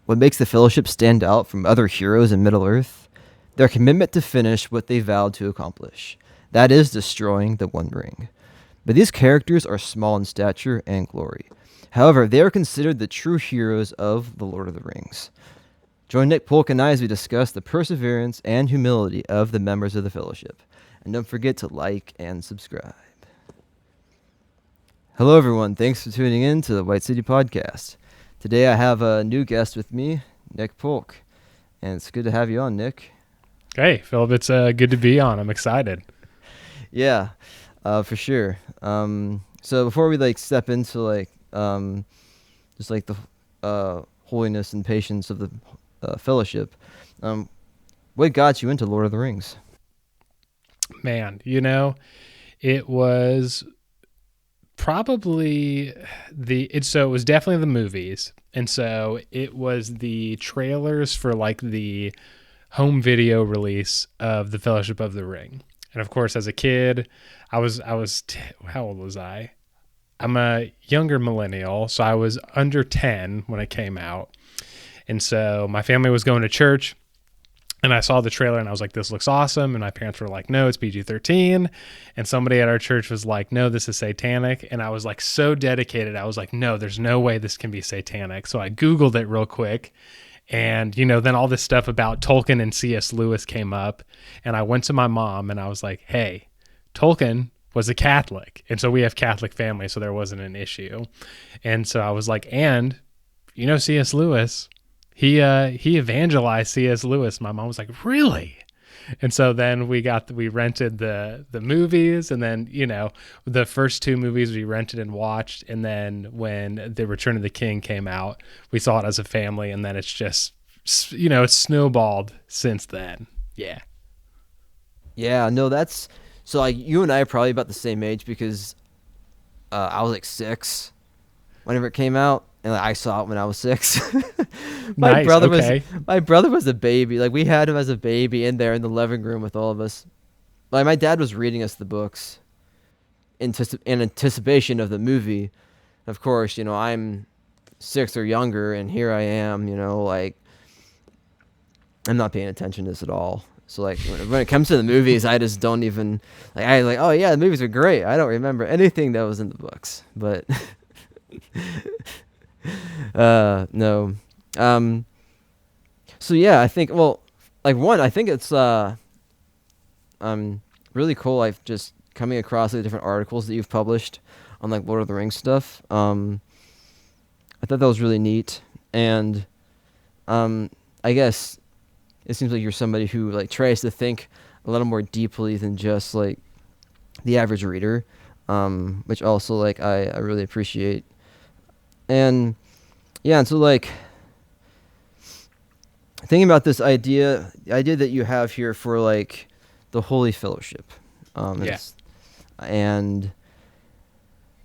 What makes the Fellowship stand out from other heroes in Middle-earth? Their commitment to finish what they vowed to accomplish. That is destroying the One Ring. But these characters are small in stature and glory. However, they are considered the true heroes of The Lord of the Rings. Join Nick Polk and I as we discuss the perseverance and humility of the members of the Fellowship. And don't forget to like and subscribe. Hello, everyone. Thanks for tuning in to the White City Podcast. Today I have a new guest with me, Nick Polk. And it's good to have you on, Nick. Hey, Philip. It's good to be on. I'm excited. Yeah, for sure. So before we step into just the holiness and patience of the Fellowship, what got you into Lord of the Rings? Man, it was probably it was definitely the movies. And so it was the trailers for the home video release of the Fellowship of the Ring. And of course, as a kid, how old was I? I'm a younger millennial, so I was under 10 when it came out. And so my family was going to church, and I saw the trailer, and I was like, this looks awesome. And my parents were like, no, it's PG-13. And somebody at our church was like, no, this is satanic. And I was so dedicated. I was like, no, there's no way this can be satanic. So I Googled it real quick. And, then all this stuff about Tolkien and C.S. Lewis came up. And I went to my mom, and I was like, hey, Tolkien was a Catholic. And so we have Catholic family, so there wasn't an issue. And so I was like, and, C.S. Lewis, he evangelized C.S. Lewis. My mom was like, really? And so then we rented the movies, and then, the first two movies we rented and watched. And then when The Return of the King came out, we saw it as a family, and then it's just, it's snowballed since then. Yeah. Yeah, no, that's... So, you and I are probably about the same age because I was 6 whenever it came out, and I saw it when I was 6. My brother was a baby. We had him as a baby in there in the living room with all of us. My dad was reading us the books in anticipation of the movie. Of course, I'm 6 or younger, and here I am, I'm not paying attention to this at all. So when it comes to the movies, I just don't even oh yeah, the movies are great. I don't remember anything that was in the books, but no. So yeah, I think I think it's really cool. I've just coming across the different articles that you've published on Lord of the Rings stuff. I thought that was really neat, and I guess it seems like you're somebody who tries to think a little more deeply than just the average reader, which also I really appreciate. And yeah, and so thinking about this idea, the idea that you have here for the Holy Fellowship, and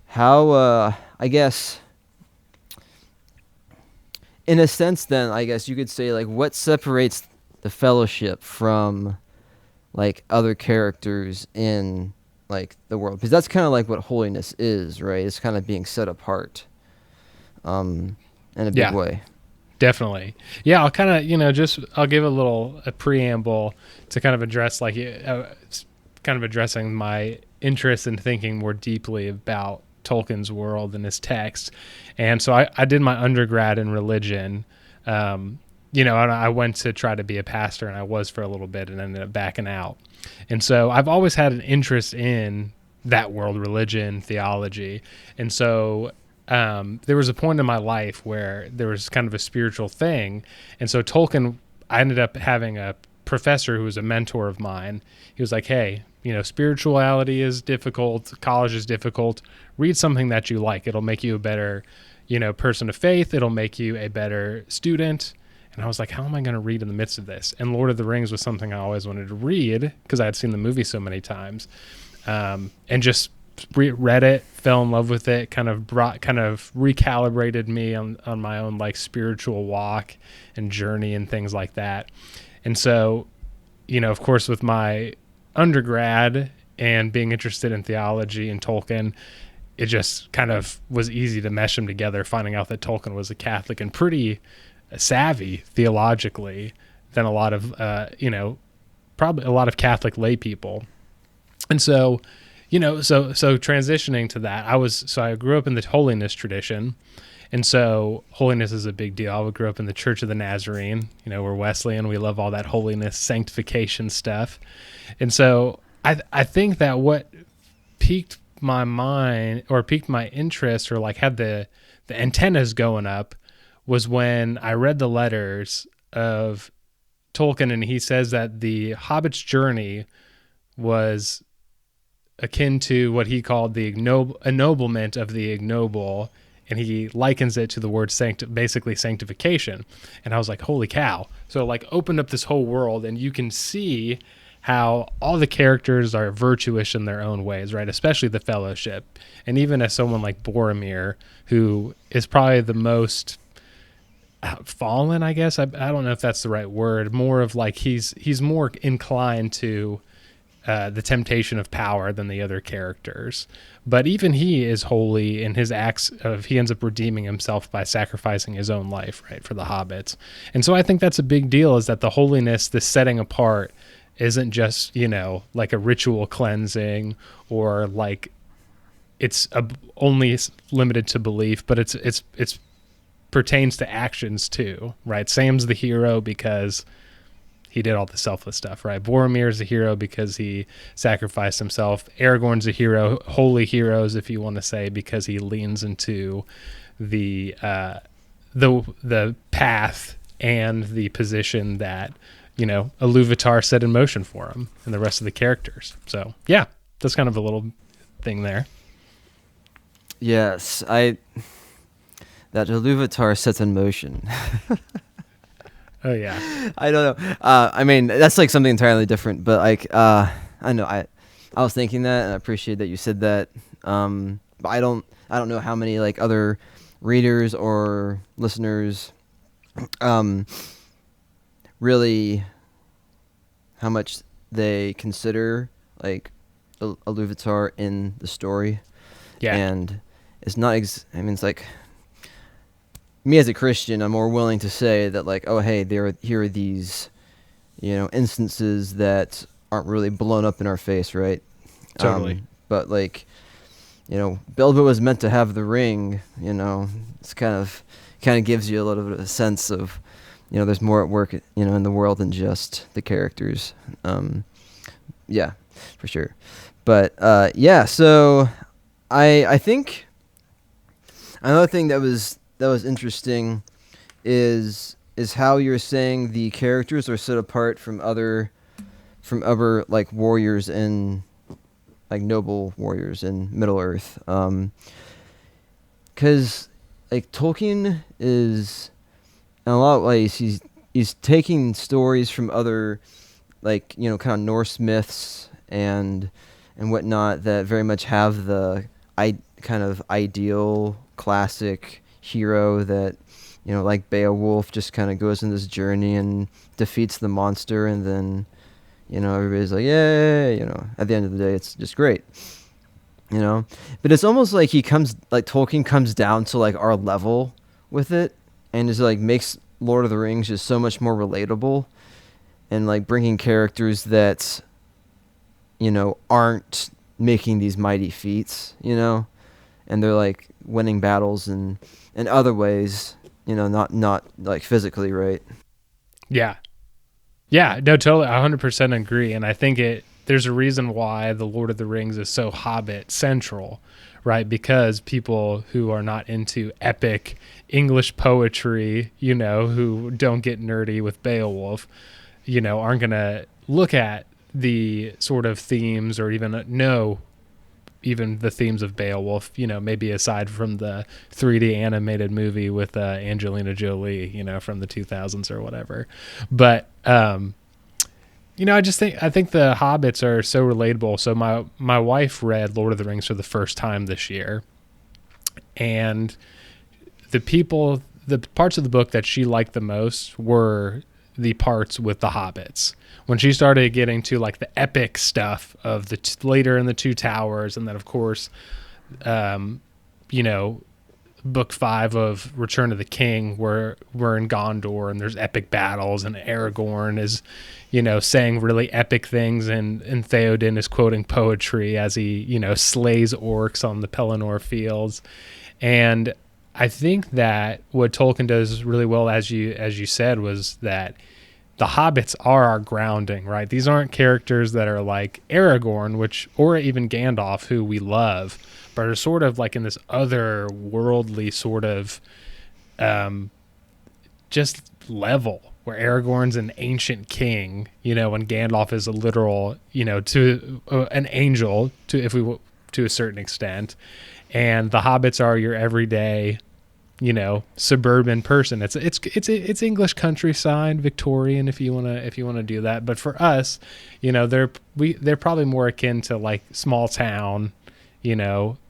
how I guess in a sense, then I guess you could say what separates the Fellowship from other characters in the world, because that's kind of what holiness is, right? It's kind of being set apart in a big way. Definitely. Yeah, I'll kind of, I'll give a preamble to kind of address kind of addressing my interest in thinking more deeply about Tolkien's world and his text. And so I did my undergrad in religion, and I went to try to be a pastor, and I was for a little bit and ended up backing out. And so I've always had an interest in that world, religion, theology. And so there was a point in my life where there was kind of a spiritual thing. And so Tolkien, I ended up having a professor who was a mentor of mine. He was like, hey, spirituality is difficult. College is difficult. Read something that you like. It'll make you a better, person of faith. It'll make you a better student. And I was like, how am I going to read in the midst of this? And Lord of the Rings was something I always wanted to read because I had seen the movie so many times, and just read it, fell in love with it, kind of recalibrated me on my own spiritual walk and journey and things like that. And so, of course, with my undergrad and being interested in theology and Tolkien, it just kind of was easy to mesh them together, finding out that Tolkien was a Catholic and pretty savvy theologically than a lot of probably a lot of Catholic lay people. And so, so transitioning to that, I grew up in the holiness tradition. And so holiness is a big deal. I grew up in the Church of the Nazarene. We're Wesleyan. We love all that holiness, sanctification stuff. And so I think that what piqued my mind or piqued my interest or like had the antennas going up was when I read the letters of Tolkien, and he says that the Hobbit's journey was akin to what he called the ennoblement of the ignoble, and he likens it to the word basically sanctification. And I was like, holy cow. So like opened up this whole world, and you can see how all the characters are virtuous in their own ways, right? Especially the Fellowship. And even as someone like Boromir, who is probably the most fallen, I guess. I don't know if that's the right word. More of like he's more inclined to the temptation of power than the other characters. But even he is holy in his acts he ends up redeeming himself by sacrificing his own life, right, for the hobbits. And so I think that's a big deal, is that the holiness, this setting apart, isn't just, like a ritual cleansing or like it's only limited to belief, but it's pertains to actions too, right? Sam's the hero because he did all the selfless stuff, right? Boromir's a hero because he sacrificed himself. Aragorn's a hero, holy heroes, if you want to say, because he leans into the path and the position that, Illuvatar set in motion for him and the rest of the characters. So yeah, that's kind of a little thing there. Yes, that Illuvatar sets in motion. Oh yeah. I don't know. I mean, that's like something entirely different, but like, I know I was thinking that, and I appreciate that you said that. But I don't know how many like other readers or listeners, really how much they consider like Illuvatar in the story. Yeah. And it's not, I mean, it's like, me as a Christian, I'm more willing to say that like, oh, hey, here are these, instances that aren't really blown up in our face, right? Totally. But like, Bilbo was meant to have the ring, it's kind of gives you a little bit of a sense of, there's more at work, in the world than just the characters. Yeah, for sure. But yeah, so I think another thing that was interesting is how you're saying the characters are set apart from other like warriors in like noble warriors in Middle Earth. 'Cause like Tolkien is in a lot of ways he's taking stories from other like kind of Norse myths and whatnot that very much have the kind of ideal classic hero that like Beowulf just kind of goes on this journey and defeats the monster, and then everybody's like, yay, at the end of the day it's just great, but it's almost like Tolkien comes down to like our level with it, and is like makes Lord of the Rings just so much more relatable, and like bringing characters that aren't making these mighty feats, and they're like winning battles and in other ways, not like physically, right? Yeah. Yeah, no, totally. 100% agree. And I think there's a reason why the Lord of the Rings is so Hobbit central, right? Because people who are not into epic English poetry, who don't get nerdy with Beowulf, aren't going to look at the sort of themes or even know even the themes of Beowulf, maybe aside from the 3D animated movie with Angelina Jolie, from the 2000s or whatever. But, I think the Hobbits are so relatable. So my wife read Lord of the Rings for the first time this year, and the parts of the book that she liked the most were the parts with the hobbits. When she started getting to like the epic stuff of later in the Two Towers, and then of course, book 5 of Return of the King, where we're in Gondor and there's epic battles and Aragorn is, saying really epic things, and Theoden is quoting poetry as he, slays orcs on the Pelennor fields. And I think that what Tolkien does really well, as you said, was that the hobbits are our grounding, right? These aren't characters that are like Aragorn, or even Gandalf, who we love, but are sort of like in this other worldly sort of just level, where Aragorn's an ancient king, and Gandalf is a literal, to an angel, to a certain extent, and the hobbits are your everyday, suburban person. It's English countryside, Victorian, if you wanna do that. But for us, they're probably more akin to like small town,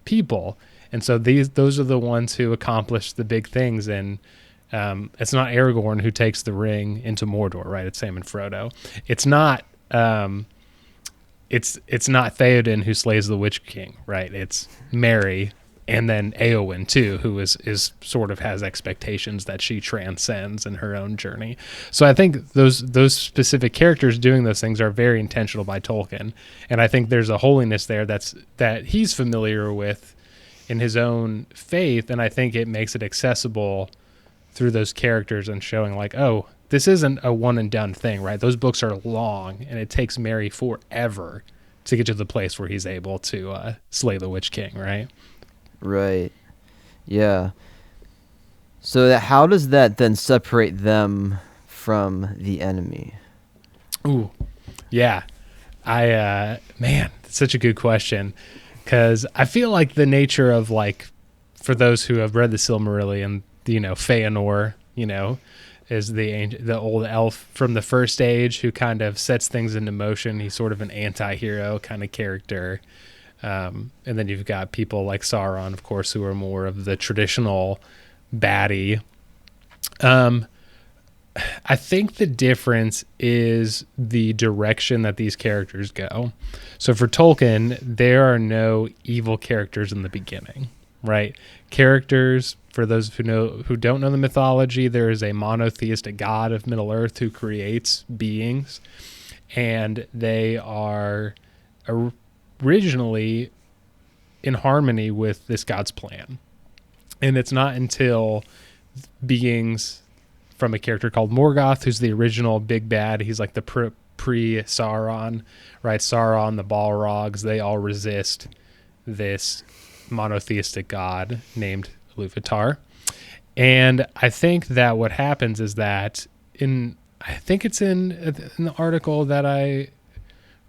people. And so those are the ones who accomplish the big things. And it's not Aragorn who takes the ring into Mordor, right? It's Sam and Frodo. It's not it's not Theoden who slays the Witch King, right? It's Merry. And then Éowyn too, who is sort of has expectations that she transcends in her own journey. So I think those specific characters doing those things are very intentional by Tolkien, and I think there's a holiness there that he's familiar with in his own faith, and I think it makes it accessible through those characters and showing like, oh, this isn't a one and done thing, right? Those books are long, and it takes Merry forever to get to the place where he's able to slay the Witch King, right? Right. Yeah. So how does that then separate them from the enemy? Ooh, yeah. Man, it's such a good question, because I feel like the nature of, like, for those who have read the Silmarillion, Feanor, is the old elf from the First Age who kind of sets things into motion. He's sort of an anti-hero kind of character. And then you've got people like Sauron, of course, who are more of the traditional baddie. I think the difference is the direction that these characters go. So for Tolkien, there are no evil characters in the beginning, right? Characters, for those who don't know the mythology, there is a monotheistic god of Middle-earth who creates beings, and they are originally in harmony with this God's plan. And it's not until beings from a character called Morgoth, who's the original big bad, he's like the pre-Sauron, right? Sauron, the Balrogs, they all resist this monotheistic god named Illuvatar. And I think that what happens is that I think it's in the article that I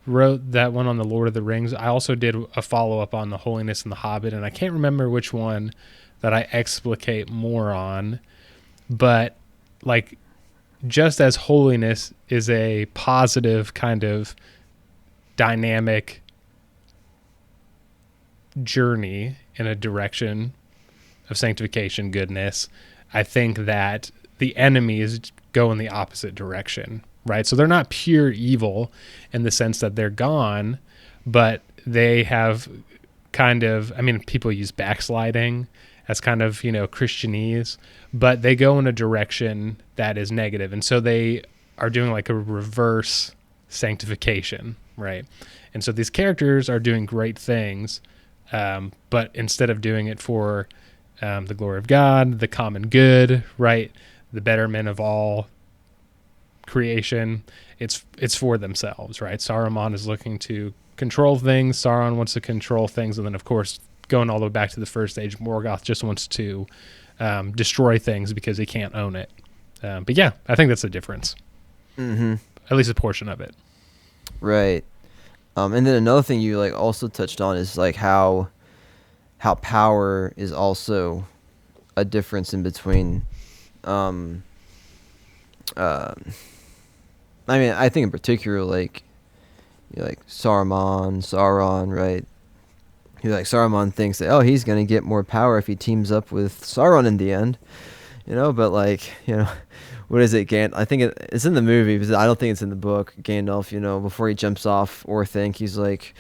wrote, that one on the Lord of the Rings. I also did a follow-up on the Holiness and the Hobbit, and I can't remember which one that I explicate more on, but like, just as holiness is a positive kind of dynamic journey in a direction of sanctification, goodness, I think that the enemies go in the opposite direction, right? So they're not pure evil in the sense that they're gone, but they have kind of, I mean, people use backsliding as kind of, Christianese, but they go in a direction that is negative. And so they are doing like a reverse sanctification, right? And so these characters are doing great things, but instead of doing it for the glory of God, the common good, right, the betterment of all creation, it's for themselves, right? Saruman is looking to control things. Sauron wants to control things. And then, of course, going all the way back to the First Age, Morgoth just wants to destroy things because he can't own it. But yeah, I think that's the difference. Mm-hmm. At least a portion of it. Right. And then another thing you like also touched on is like how power is also a difference in between. I mean, I think in particular, like Sauron, right? Saruman thinks that, he's going to get more power if he teams up with Sauron in the end, but what is it? I think it's in the movie, but I don't think it's in the book. Gandalf, before he jumps off Orthanc, he's like,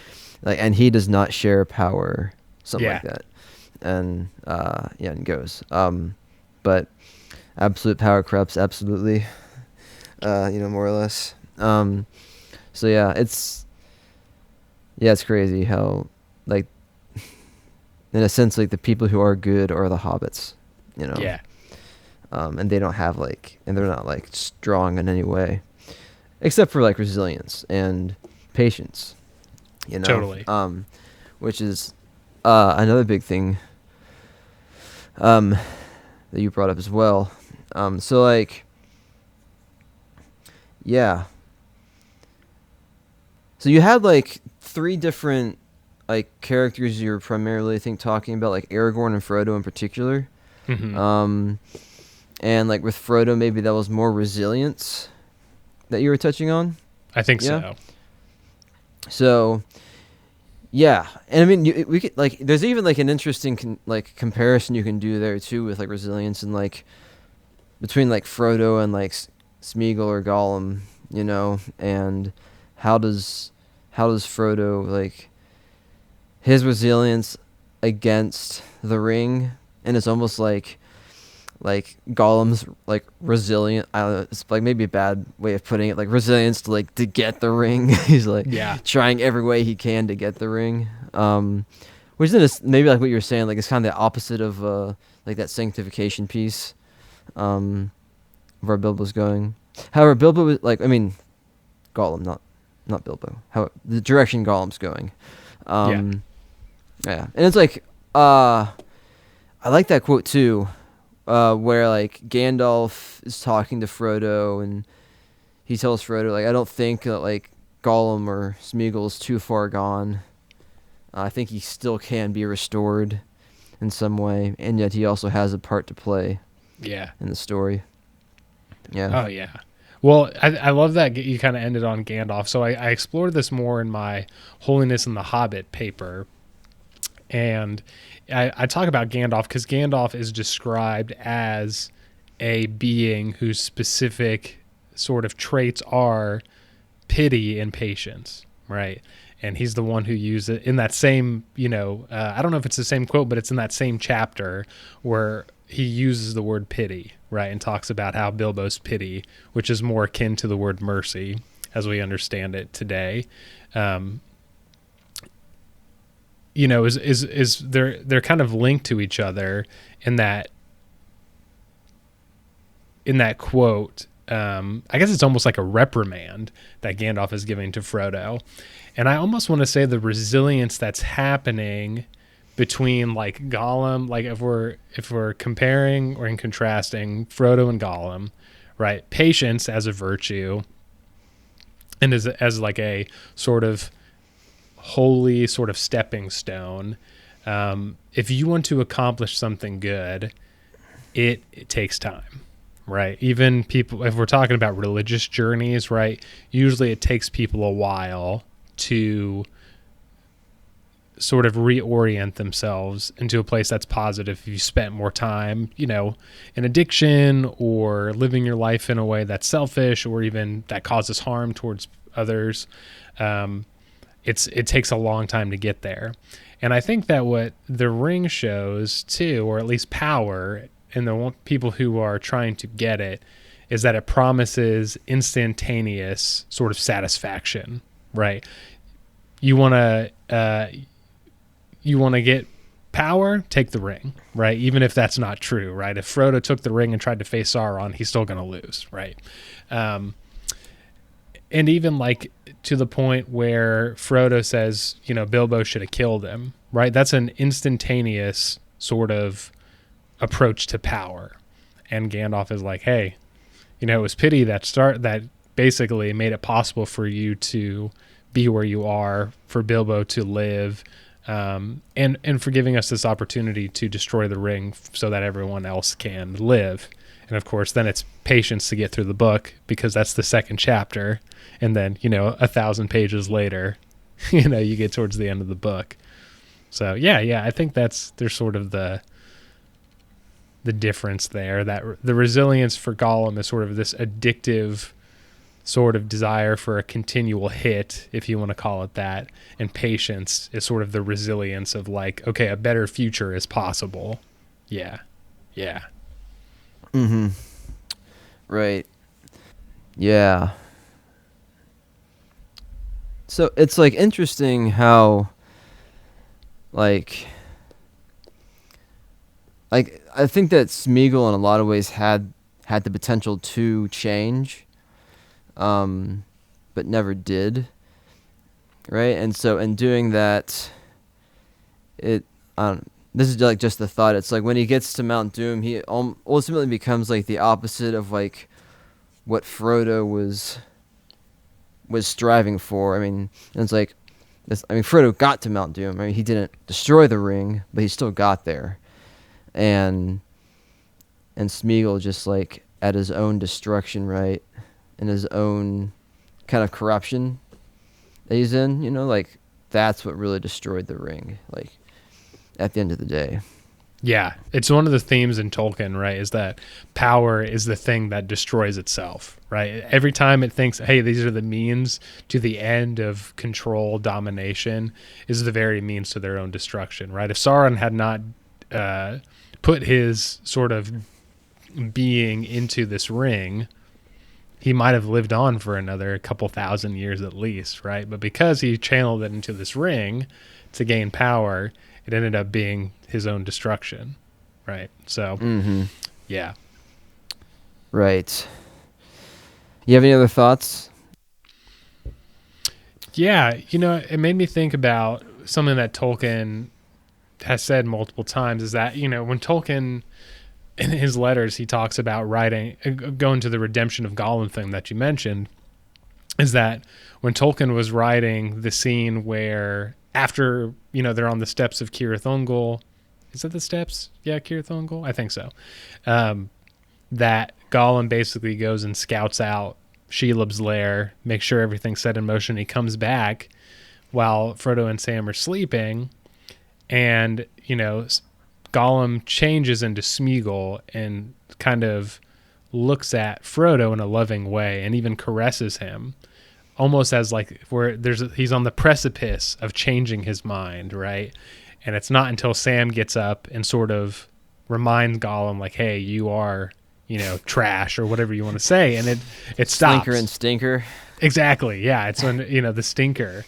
and he does not share power, something like that. and and goes. But absolute power corrupts absolutely. More or less. So it's crazy how, like, in a sense, like, the people who are good are the hobbits, Yeah. and they don't have, like, and they're not, like, strong in any way, except for, like, resilience and patience, Totally. which is another big thing that you brought up as well. So, like, yeah. So you had, like, three different, like, characters you were primarily, I think, talking about, like Aragorn and Frodo in particular. Mm-hmm. And, like, with Frodo, maybe that was more resilience that you were touching on. I think Yeah. so. So, yeah, and I mean, we could, like, there's even, like, an interesting comparison you can do there too with, like, resilience and, like, between, like, Frodo and, like, Smeagol or Gollum, and how does Frodo, like, his resilience against the ring, and it's almost like Gollum's, like, resilient. I don't know, it's, like, maybe a bad way of putting it, like, resilience to, like, to get the ring. He's, like, trying every way he can to get the ring. Which is maybe, like, what you were saying, like, it's kind of the opposite of like, that sanctification piece, where Bilbo's going. However, Bilbo was, like, I mean, Gollum, not Bilbo. How the direction Gollum's going. Yeah, and it's like, I like that quote too, where, like, Gandalf is talking to Frodo, and he tells Frodo, like, I don't think that, like, Gollum or Smeagol is too far gone. I think he still can be restored in some way, and yet he also has a part to play. Yeah. In the story. Yeah. Oh yeah. Well, I love that you kind of ended on Gandalf. So I explored this more in my Holiness and the Hobbit paper. And I talk about Gandalf because Gandalf is described as a being whose specific sort of traits are pity and patience, right? And he's the one who used it in that same, I don't know if it's the same quote, but it's in that same chapter where he uses the word pity, right? And talks about how Bilbo's pity, which is more akin to the word mercy as we understand it today, is they're kind of linked to each other in that quote. I guess it's almost like a reprimand that Gandalf is giving to Frodo. And I almost want to say the resilience that's happening between, like, Gollum, like, if we're comparing or in contrasting Frodo and Gollum, right? Patience as a virtue and as like a sort of holy sort of stepping stone. If you want to accomplish something good, it takes time, right? Even people, if we're talking about religious journeys, right? Usually it takes people a while to sort of reorient themselves into a place that's positive. If you spent more time, in addiction or living your life in a way that's selfish or even that causes harm towards others, it takes a long time to get there. And I think that what the ring shows too, or at least power, and the people who are trying to get it, is that it promises instantaneous sort of satisfaction, right? You want to get power, take the ring, right? Even if that's not true, right? If Frodo took the ring and tried to face Sauron, he's still going to lose, right? And even, like, to the point where Frodo says, Bilbo should have killed him, right? That's an instantaneous sort of approach to power. And Gandalf is like, hey, it was pity that basically made it possible for you to be where you are, for Bilbo to live, and for giving us this opportunity to destroy the ring so that everyone else can live. And of course, then it's patience to get through the book, because that's the second chapter. And then, 1,000 pages later, you get towards the end of the book. So yeah, I think there's sort of the difference there, that the resilience for Gollum is sort of this addictive sort of desire for a continual hit, if you want to call it that, and patience is sort of the resilience of like, okay, a better future is possible. Yeah. Yeah. Mm-hmm. Right. Yeah. So it's like interesting how like I think that Smeagol in a lot of ways had the potential to change, but never did. Right, and so in doing that, it this is like just the thought. It's like when he gets to Mount Doom, he ultimately becomes like the opposite of like what Frodo was striving for. I mean, it's like Frodo got to Mount Doom. I mean, he didn't destroy the ring, but he still got there, and Smeagol just like at his own destruction, right, and his own kind of corruption that he's in. You know, like that's what really destroyed the ring. Like at the end of the day. Yeah, it's one of the themes in Tolkien, right, is that power is the thing that destroys itself, right? Every time it thinks, hey, these are the means to the end of control, domination, is the very means to their own destruction, right? If Sauron had not put his sort of being into this ring, he might have lived on for another couple thousand years at least, right? But because he channeled it into this ring to gain power, it ended up being his own destruction, right? So, yeah. Right. You have any other thoughts? Yeah, it made me think about something that Tolkien has said multiple times is that, when Tolkien, in his letters, he talks about writing, going to the redemption of Gollum thing that you mentioned, is that when Tolkien was writing the scene where after, they're on the steps of Cirith Ungol, is that the steps? Yeah, Cirith Ungol? I think so. That Gollum basically goes and scouts out Shelob's lair, makes sure everything's set in motion. He comes back while Frodo and Sam are sleeping, and, Gollum changes into Smeagol and kind of looks at Frodo in a loving way and even caresses him, almost as like he's on the precipice of changing his mind, right? And it's not until Sam gets up and sort of reminds Gollum, like, hey, you are, trash or whatever you want to say, and it stops. Slinker and stinker. Exactly, yeah. It's when, the stinker.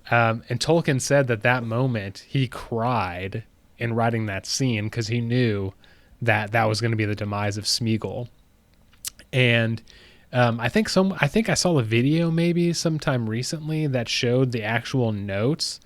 And Tolkien said that moment he cried in writing that scene because he knew that was going to be the demise of Smeagol. And I think I saw a video maybe sometime recently that showed the actual notes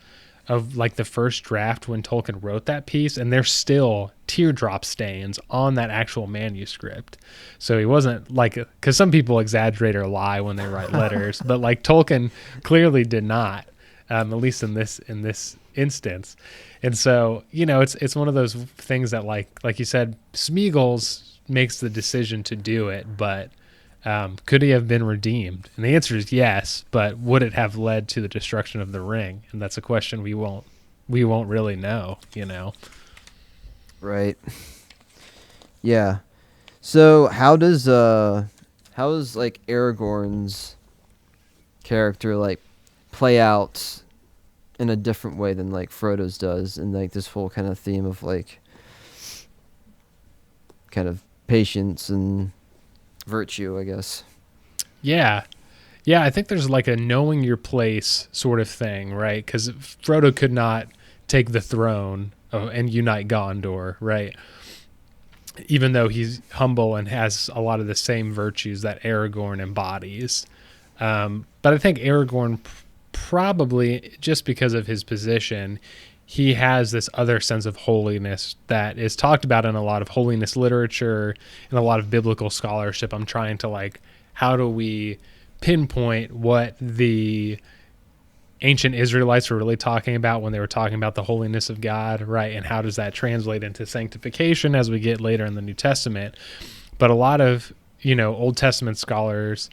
of like the first draft when Tolkien wrote that piece, and there's still teardrop stains on that actual manuscript. So he wasn't like, because some people exaggerate or lie when they write letters, but like Tolkien clearly did not, at least in this instance. And so, it's one of those things that like you said, Smeagol's makes the decision to do it, but could he have been redeemed? And the answer is yes, but would it have led to the destruction of the ring? And that's a question we won't really know, Right. Yeah. So how is like Aragorn's character like play out in a different way than like Frodo's does, and like this whole kind of theme of like kind of patience and virtue, I guess. Yeah. I think there's like a knowing your place sort of thing, right? Because Frodo could not take the throne and unite Gondor, right? Even though he's humble and has a lot of the same virtues that Aragorn embodies. But I think Aragorn probably, just because of his position, he has this other sense of holiness that is talked about in a lot of holiness literature and a lot of biblical scholarship. I'm trying to like, how do we pinpoint what the ancient Israelites were really talking about when they were talking about the holiness of God, right? And how does that translate into sanctification as we get later in the New Testament? But a lot of, Old Testament scholars,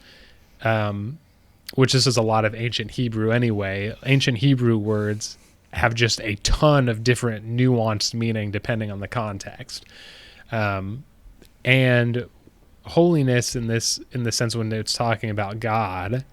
which this is a lot of ancient Hebrew anyway, ancient Hebrew words have just a ton of different nuanced meaning depending on the context. And holiness in the sense when it's talking about God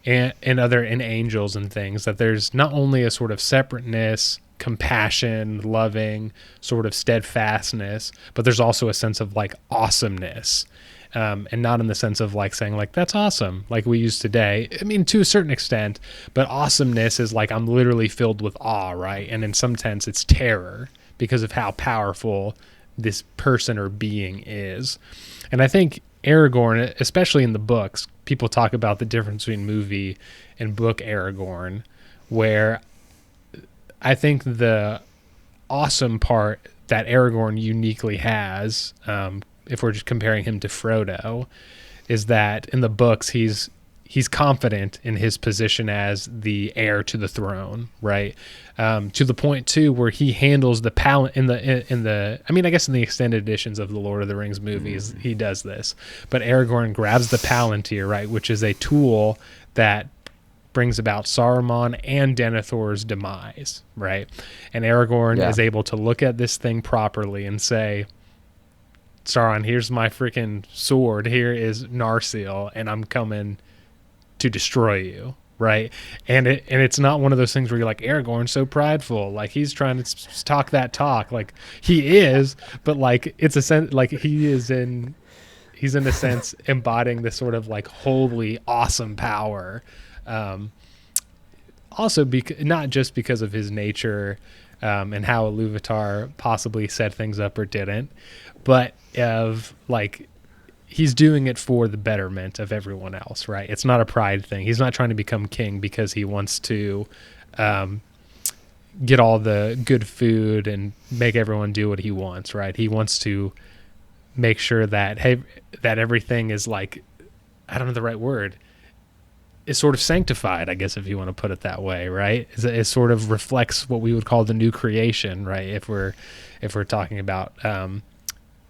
and angels and things, that there's not only a sort of separateness, compassion, loving, sort of steadfastness, but there's also a sense of like awesomeness. And not in the sense of like saying like that's awesome like we use today. I mean, to a certain extent, but awesomeness is like I'm literally filled with awe, right? And in some sense it's terror because of how powerful this person or being is. And I think Aragorn, especially in the books, people talk about the difference between movie and book Aragorn, where I think the awesome part that Aragorn uniquely has, if we're just comparing him to Frodo, is that in the books he's confident in his position as the heir to the throne, right? To the point too where he handles the in the I mean, I guess in the extended editions of the Lord of the Rings movies, he does this. But Aragorn grabs the Palantir, right, which is a tool that brings about Saruman and Denethor's demise, right? And Aragorn is able to look at this thing properly and say, Sauron, here's my freaking sword. Here is Narsil, and I'm coming to destroy you, right? And it's not one of those things where you're like, Aragorn's so prideful, like he's trying to talk that talk, like he is, but like it's a sense like he's in a sense embodying this sort of like holy, awesome power. Also, not just because of his nature and how Ilúvatar possibly set things up or didn't, but of like he's doing it for the betterment of everyone else, right? It's not a pride thing. He's not trying to become king because he wants to get all the good food and make everyone do what he wants, right? He wants to make sure that that everything is like, I don't know the right word, is sort of sanctified, I guess, if you want to put it that way, right? It sort of reflects what we would call the new creation, right? If we're talking about the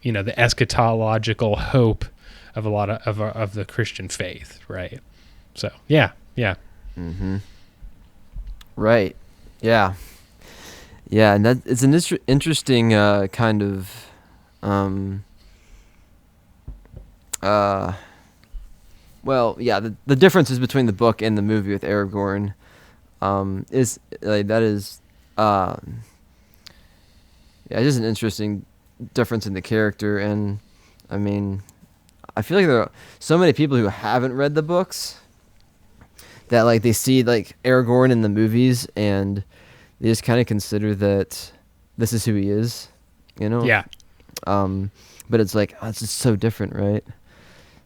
eschatological hope of a lot of the Christian faith, right? So yeah. Mm-hmm. Right. Yeah, and that it's an interesting kind of the differences between the book and the movie with Aragorn is like that is just an interesting difference in the character. And I mean, I feel like there are so many people who haven't read the books that like they see like Aragorn in the movies and they just kind of consider that this is who he is, you know? Yeah. But it's like, it's just so different, right?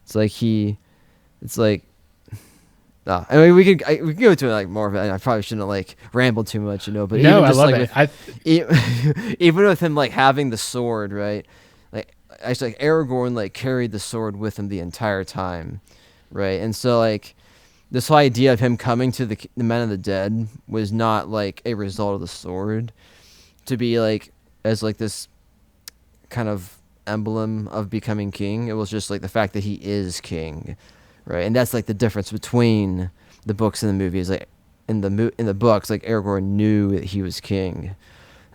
It's like I mean, we could go into like more of it. I probably shouldn't like ramble too much, you know. But no, even just, I love like, it. Even with him like having the sword, right? Like actually, like Aragorn like carried the sword with him the entire time, right? And so like this whole idea of him coming to the Men of the Dead was not like a result of the sword, to be like as like this kind of emblem of becoming king. It was just like the fact that he is king. Right, and that's like the difference between the books and the movies. Like in the books, like Aragorn knew that he was king,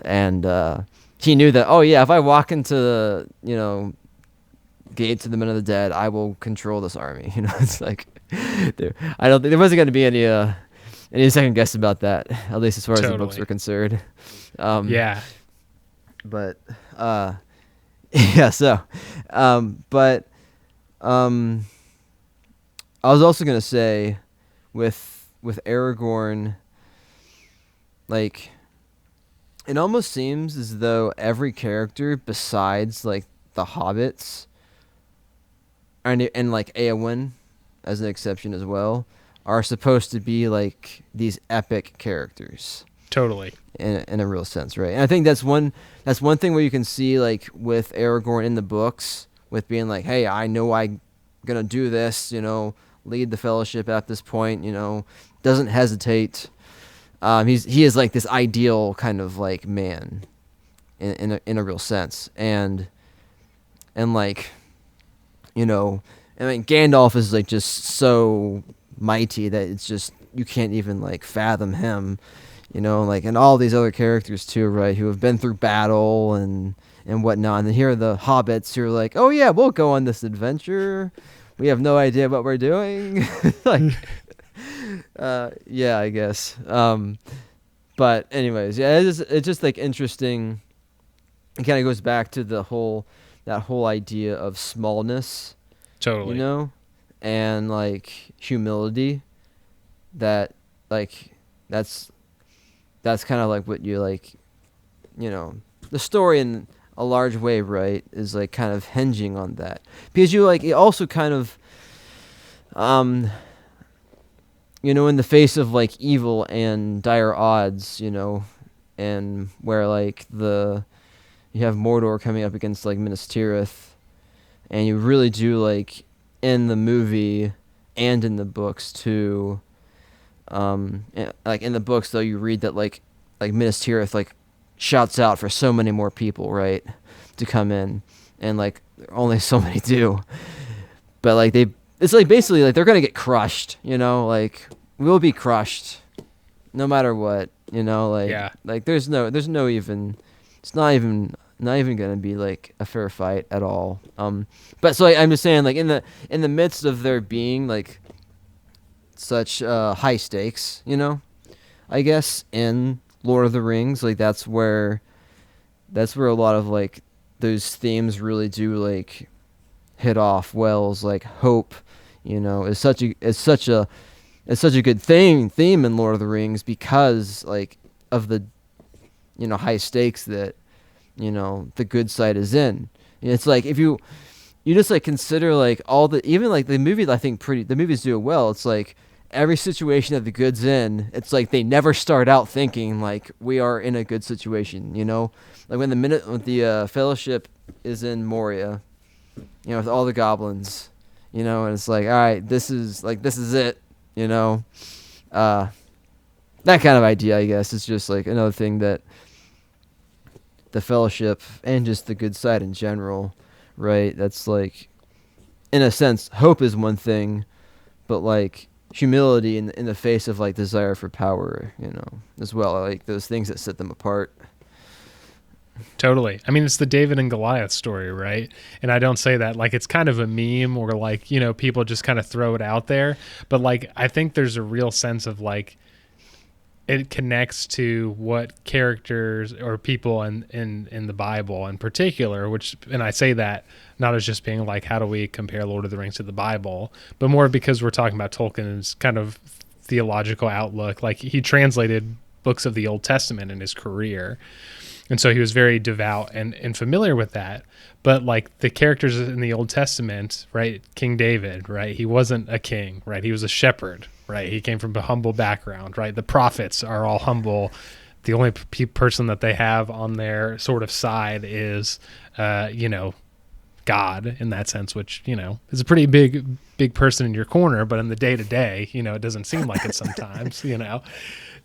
and he knew that. Oh yeah, if I walk into the gates of the Men of the Dead, I will control this army. You know, it's like I don't think there wasn't going to be any second guess about that. At least as far as the books were concerned. Yeah, but yeah. So, but I was also gonna say, with Aragorn, like, it almost seems as though every character besides like the hobbits, and like Éowyn, as an exception as well, are supposed to be like these epic characters. Totally. In a real sense, right? And I think that's one thing where you can see like with Aragorn in the books, with being like, hey, I know I'm gonna do this, lead the fellowship at this point, doesn't hestate. He is like this ideal kind of like man in a real sense. And like, I mean, Gandalf is like just so mighty that it's just, you can't even like fathom him, like, and all these other characters too, right? Who have been through battle and and whatnot. And then here are the hobbits who are like, oh yeah, we'll go on this adventure. We have no idea what we're doing. Like, yeah, I guess. But anyways, yeah, it's just like interesting. It kind of goes back to that whole idea of smallness, Totally. you know, and like humility. That like that's kind of like what you like, you know, the story in a large way, right, is like kind of hinging on that, because you like it also kind of you know, in the face of like evil and dire odds, you know, and where like you have Mordor coming up against like Minas Tirith, and you really do like in the movie and in the books too. Like in the books though, you read that like Minas Tirith like shouts out for so many more people, right, to come in, and like only so many do. But like it's like basically like they're gonna get crushed, you know, like we'll be crushed, no matter what, you know, like Yeah. like there's no even, it's not even gonna be like a fair fight at all. But so like, I'm just saying like in the midst of there being like such high stakes, you know, I guess in Lord of the Rings, like that's where a lot of like those themes really do like hit off well. Is like hope, you know, is such a good theme in Lord of the Rings, because like of the, you know, high stakes that, you know, the good side is in. And it's like if you just like consider like all the, even like the movie, I think the movies do it well. It's like every situation that the good's in, it's like they never start out thinking like we are in a good situation, you know, like when the Fellowship is in Moria, you know, with all the goblins, you know, and it's like, all right, this is it, you know, that kind of idea, I guess, is just like another thing that the Fellowship and just the good side in general, right? That's like, in a sense, hope is one thing, but like humility in the face of like desire for power, you know, as well, like those things that set them apart. Totally. I mean, it's the David and Goliath story, right? And I don't say that like it's kind of a meme or like, you know, people just kind of throw it out there. But like, I think there's a real sense of like, it connects to what characters or people in the Bible in particular, which, and I say that not as just being like, how do we compare Lord of the Rings to the Bible, but more because we're talking about Tolkien's kind of theological outlook. Like he translated books of the Old Testament in his career. And so he was very devout and familiar with that. But like the characters in the Old Testament, right? King David, right? He wasn't a king, right? He was a shepherd, right? He came from a humble background, right? The prophets are all humble. The only person that they have on their sort of side is, you know, God in that sense, which, you know, is a pretty big person in your corner. But in the day to day, you know, it doesn't seem like it sometimes, you know.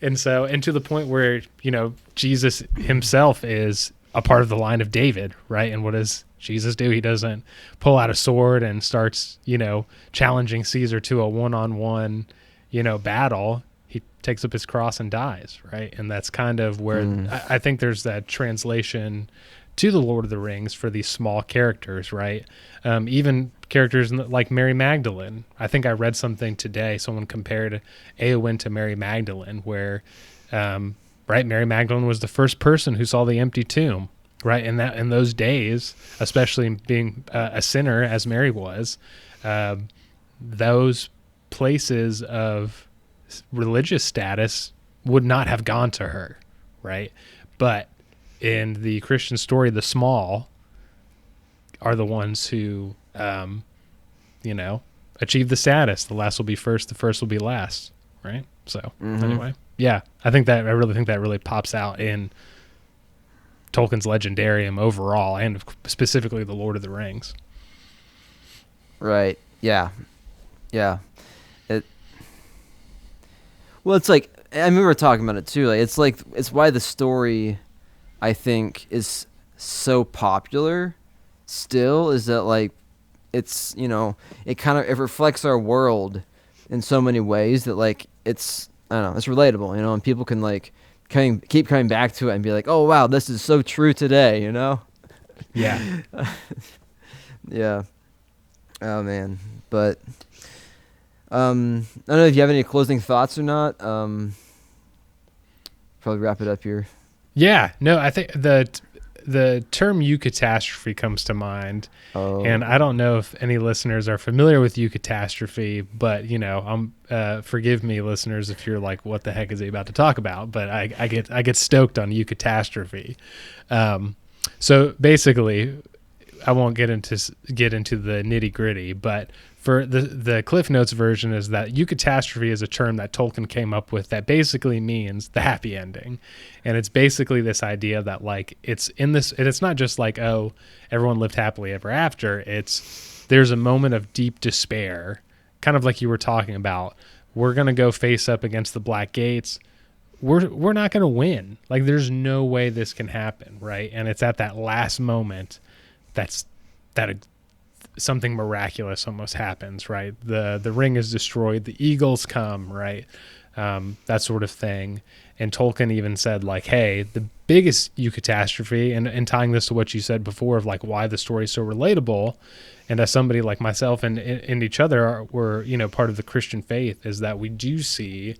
And so, and to the point where, you know, Jesus himself is a part of the line of David, right? And what does Jesus do? He doesn't pull out a sword and starts, you know, challenging Caesar to a one-on-one, you know, battle. He takes up his cross and dies, right? And that's kind of where I think there's that translation to the Lord of the Rings for these small characters, right? Even characters like Mary Magdalene. I think I read something today. Someone compared Eowyn to Mary Magdalene, where, right, Mary Magdalene was the first person who saw the empty tomb, right? And that in those days, especially being a sinner as Mary was, those places of religious status would not have gone to her, right? But in the Christian story, the small are the ones who, you know, achieve the status. The last will be first, the first will be last, right? So anyway, yeah, I really think that really pops out in Tolkien's legendarium overall, and specifically the Lord of the Rings. Right. Yeah. Yeah. Well, it's like, I mean, we were talking about it too. Like, it's why the story, I think, is so popular still, is that like it's, you know, it reflects our world in so many ways that like it's, I don't know, it's relatable, you know, and people can like keep coming back to it and be like, oh wow, this is so true today, you know. Yeah. Yeah. Oh man. But I don't know if you have any closing thoughts or not. Probably wrap it up here. Yeah. No, I think the term Euchatastrophe comes to mind. Oh. And I don't know if any listeners are familiar with Euchatastrophe, but forgive me, listeners, if you're like, "What the heck is he about to talk about?" But I get stoked on Euchatastrophe. So basically, I won't get into the nitty gritty, but for the Cliff Notes version is that Euchatastrophe is a term that Tolkien came up with that basically means the happy ending. And it's basically this idea that like it's not just like, oh, everyone lived happily ever after. There's a moment of deep despair, kind of like you were talking about. We're going to go face up against the Black Gates. We're not going to win. Like there's no way this can happen, right? And it's at that last moment that something miraculous almost happens, right? The ring is destroyed, the eagles come, right? That sort of thing. And Tolkien even said like, hey, the biggest Euchatastrophe, and tying this to what you said before of like why the story is so relatable, and as somebody like myself and each other were, part of the Christian faith, is that we do see,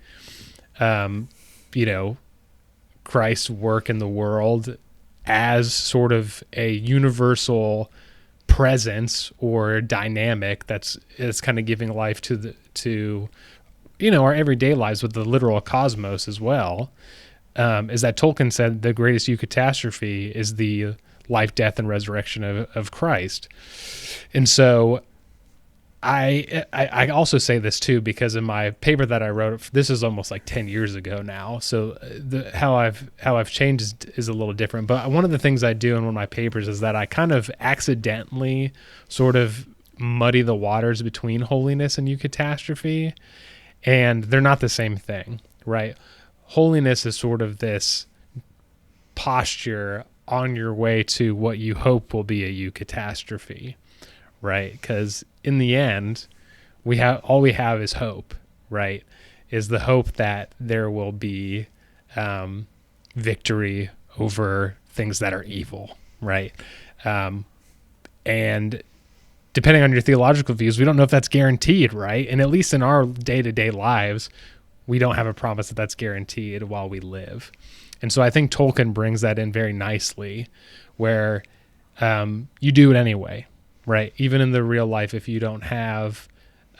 Christ's work in the world as sort of a universal presence or dynamic that's kind of giving life to our everyday lives with the literal cosmos as well. Is that Tolkien said the greatest Euchatastrophe is the life, death, and resurrection of Christ. And so I also say this too, because in my paper that I wrote, this is almost like 10 years ago now. So how I've changed is a little different. But one of the things I do in one of my papers is that I kind of accidentally sort of muddy the waters between holiness and Euchatastrophe, and they're not the same thing, right? Holiness is sort of this posture on your way to what you hope will be a Euchatastrophe, right? Because in the end, all we have is hope, right? Is the hope that there will be victory over things that are evil, right? And depending on your theological views, we don't know if that's guaranteed, right? And at least in our day-to-day lives, we don't have a promise that that's guaranteed while we live. And so I think Tolkien brings that in very nicely, where you do it anyway, right? Even in the real life, if you don't have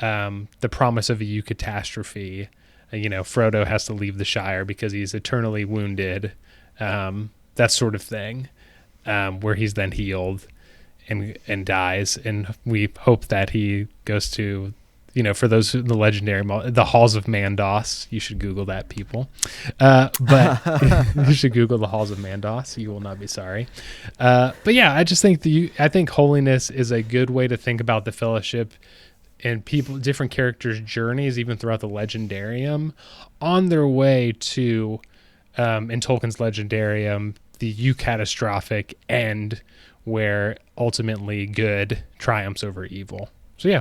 the promise of a Euchatastrophe, Frodo has to leave the Shire because he's eternally wounded, that sort of thing, where he's then healed and dies. And we hope that he goes to, for those in the legendary, the halls of Mandos. You should Google that, people. But you should Google the halls of Mandos. You will not be sorry. But yeah, I just think I think holiness is a good way to think about the fellowship and different characters' journeys, even throughout the legendarium, on their way to, in Tolkien's legendarium, the Euchatastrophic end, where ultimately good triumphs over evil. So yeah.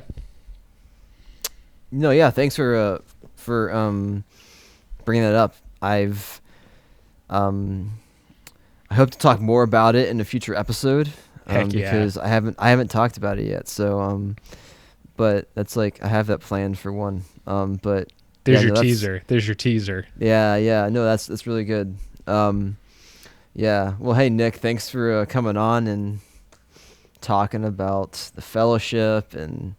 No, yeah. Thanks for bringing that up. I hope to talk more about it in a future episode. Because I haven't talked about it yet. So, but that's like I have that planned for one. But there's your teaser. There's your teaser. Yeah. No, that's really good. Yeah. Well, hey Nick, thanks for coming on and talking about the fellowship and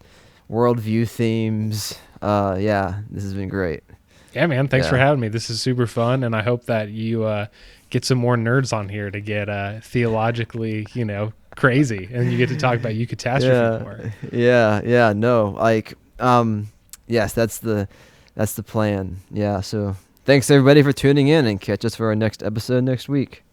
worldview themes. Yeah, this has been great. Yeah, man. Thanks for having me. This is super fun, and I hope that you get some more nerds on here to get theologically, crazy, and you get to talk about Euchatastrophe more. Yeah. No, like, yes, that's the plan. Yeah. So thanks everybody for tuning in, and catch us for our next episode next week.